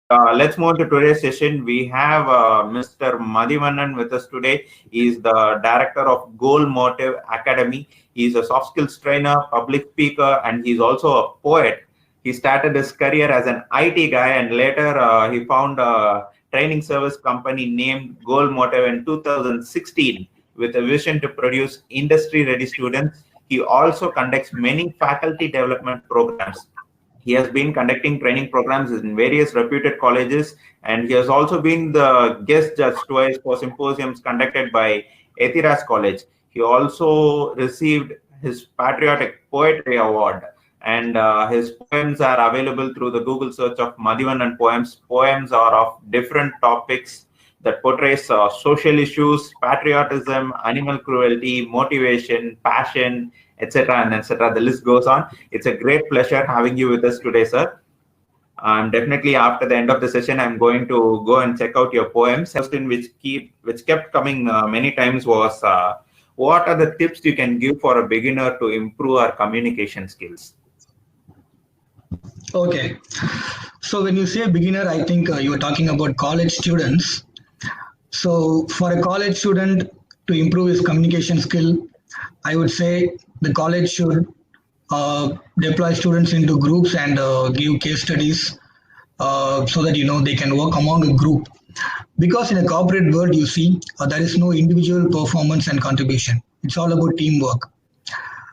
Let's move to today's session. We have Mr. Madhivanan with us today. He is the director of Goal Motive Academy. He is a soft skills trainer, public speaker, and he's also a poet. He started his career as an IT guy, and later he found a training service company named Goal Motive in 2016 with a vision to produce industry-ready students. He also conducts many faculty development programs. He has been conducting training programs in various reputed colleges, and he has also been the guest judge twice for symposiums conducted by Ethiras College. He also received his Patriotic Poetry Award, and his poems are available through the Google search of Madhivanan Poems. Poems are of different topics that portrays social issues, patriotism, animal cruelty, motivation, passion, etc. and etc. The list goes on. It's a great pleasure having you with us today, sir. I'm definitely after the end of the session, I'm going to go and check out your poems. Question which kept coming many times was, what are the tips you can give for a beginner to improve our communication skills? Okay, so when you say beginner, I think you are talking about college students. So for a college student to improve his communication skill, I would say the college should deploy students into groups and give case studies so that they can work among a group. Because in a corporate world, you see, there is no individual performance and contribution. It's all about teamwork.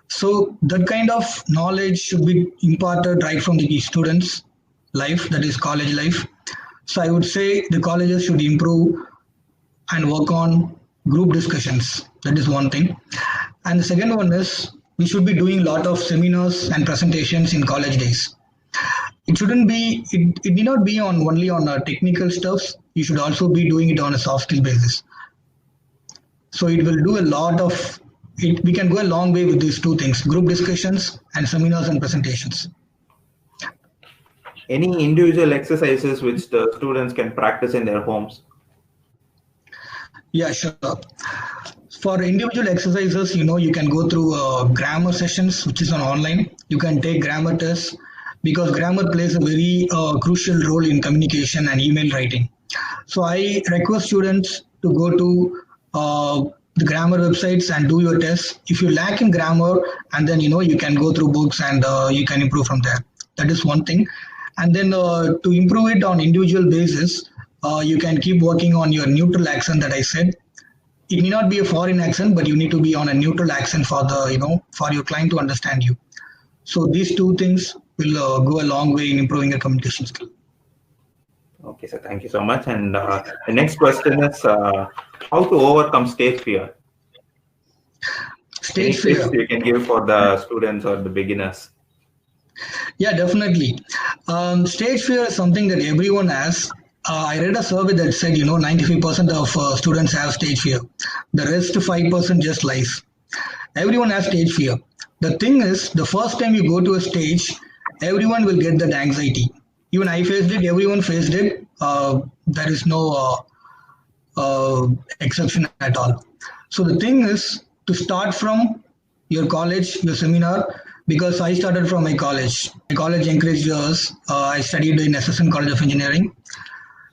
So that kind of knowledge should be imparted right from the students' life, that is college life. So I would say the colleges should improve and work on group discussions. That is one thing. And the second one is we should be doing a lot of seminars and presentations in college days. It shouldn't be, it need not be on only on technical stuffs. You should also be doing it on a soft skill basis. So it will do a lot of, we can go a long way with these two things, group discussions and seminars and presentations. Any individual exercises which the students can practice in their homes? Yeah, sure. For individual exercises, you can go through grammar sessions, which is on online. You can take grammar tests because grammar plays a very crucial role in communication and email writing. So I request students to go to the grammar websites and do your tests. If you lack in grammar, and then you can go through books and you can improve from there. That is one thing. And then to improve it on individual basis, you can keep working on your neutral accent that I said. It may not be a foreign accent, but you need to be on a neutral accent for the for your client to understand you. So these two things will go a long way in improving your communication skill. Okay, sir. Thank you so much. And the next question is how to overcome stage fear. Stage fear you can give for the students or the beginners. Yeah, definitely. Stage fear is something that everyone has. I read a survey that said, 95% of students have stage fear. The rest 5% just lies. Everyone has stage fear. The thing is, the first time you go to a stage, everyone will get that anxiety. Even I faced it, everyone faced it. There is no exception at all. So the thing is to start from your college, your seminar, because I started from my college. My college encouraged us. I studied in SSN College of Engineering.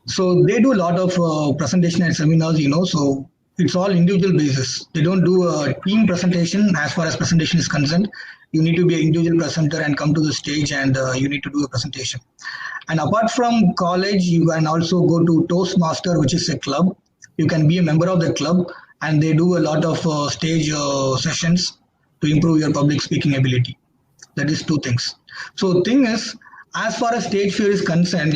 So they do a lot of presentation and seminars, so it's all individual basis. They don't do a team presentation as far as presentation is concerned. You need to be an individual presenter and come to the stage and you need to do a presentation. And apart from college, you can also go to Toastmaster, which is a club. You can be a member of the club and they do a lot of stage sessions to improve your public speaking ability. That is two things. So the thing is, as far as stage fear is concerned,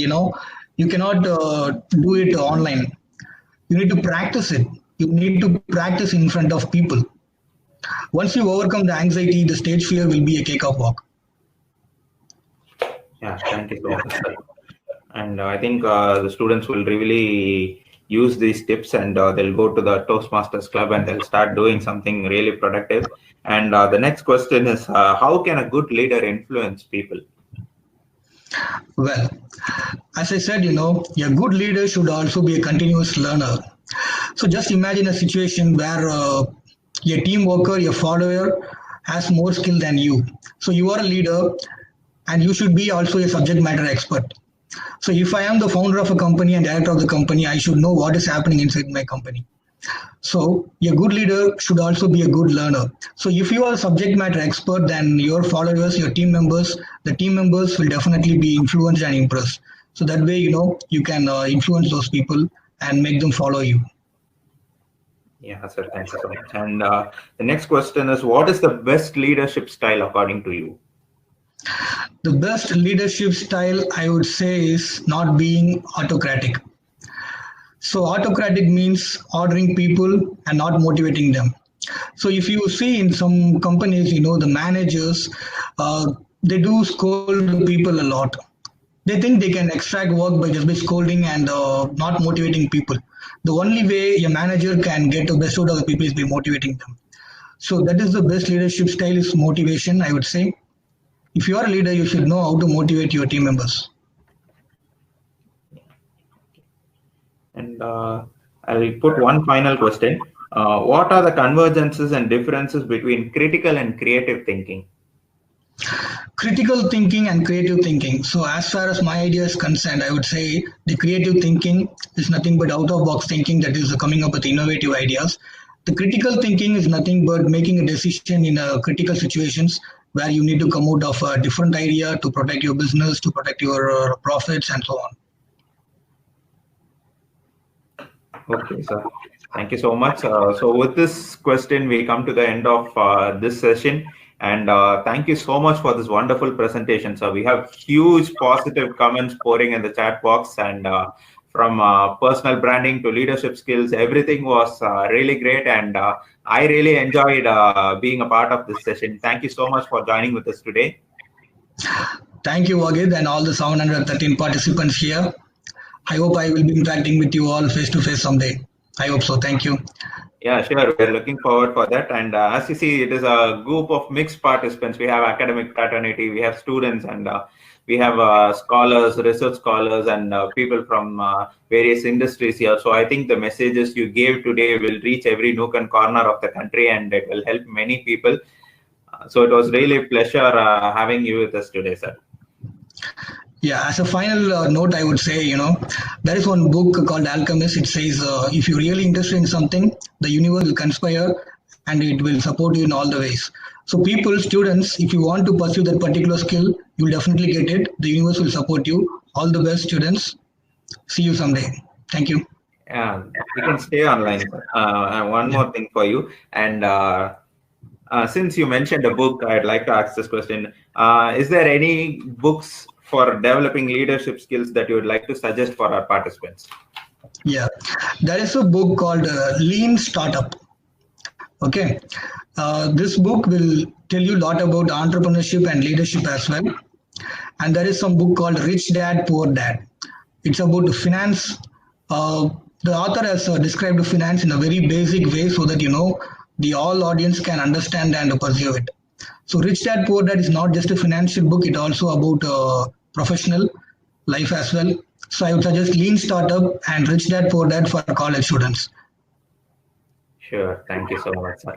you cannot do it online. You need to practice it. You need to practice in front of people. Once you overcome the anxiety, the stage fear will be a cakewalk walk. Yeah, thank you so much. And I think the students will really use these tips and they'll go to the Toastmasters Club and they'll start doing something really productive. And the next question is, how can a good leader influence people? Well, as I said, a good leader should also be a continuous learner. So just imagine a situation where your team worker, your follower has more skill than you. So you are a leader and you should be also a subject matter expert. So if I am the founder of a company and director of the company, I should know what is happening inside my company. So a good leader should also be a good learner. So if you are a subject matter expert, then your followers, your team members, the team members will definitely be influenced and impressed. So that way, you can influence those people and make them follow you. Yeah, sir. Thank you so much. And the next question is, what is the best leadership style according to you? The best leadership style, I would say, is not being autocratic. So autocratic means ordering people and not motivating them. So if you see in some companies, the managers, they do scold the people a lot. They think they can extract work by just by scolding and not motivating people. The only way a manager can get the best out of the people is by motivating them. So that is the best leadership style is motivation, I would say. If you are a leader, you should know how to motivate your team members. And I'll put one final question. What are the convergences and differences between critical and creative thinking? Critical thinking and creative thinking. So as far as my idea is concerned, I would say the creative thinking is nothing but out of box thinking, that is coming up with innovative ideas. The critical thinking is nothing but making a decision in critical situations where you need to come out of a different idea to protect your business, to protect your profits and so on. Okay, sir. Thank you so much. So with this question, we come to the end of this session. And thank you so much for this wonderful presentation. So we have huge positive comments pouring in the chat box, and from personal branding to leadership skills, everything was really great. And I really enjoyed being a part of this session. Thank you so much for joining with us today. Thank you, Wagid, and all the 713 participants here. I hope I will be interacting with you all face to face someday. I hope so. Thank you. Yeah, sure. We're looking forward for that. And as you see, it is a group of mixed participants. We have academic fraternity, we have students, and we have scholars, research scholars, and people from various industries here. So I think the messages you gave today will reach every nook and corner of the country, and it will help many people. So it was really a pleasure having you with us today, sir. Yeah, as a final note, I would say, there is one book called Alchemist. It says, if you're really interested in something, the universe will conspire and it will support you in all the ways. So people, students, if you want to pursue that particular skill, you will definitely get it. The universe will support you. All the best, students. See you someday. Thank you. Yeah, you can stay online, sir. And one more thing for you. And since you mentioned a book, I'd like to ask this question. Is there any books for developing leadership skills that you would like to suggest for our participants? Yeah, there is a book called Lean Startup. Okay, this book will tell you a lot about entrepreneurship and leadership as well. And there is some book called Rich Dad, Poor Dad. It's about finance. The author has described finance in a very basic way so that the all audience can understand and pursue it. So Rich Dad Poor Dad is not just a financial book, it's also about professional life as well. So I would suggest Lean Startup and Rich Dad Poor Dad for college students. Sure. Thank you so much, sir.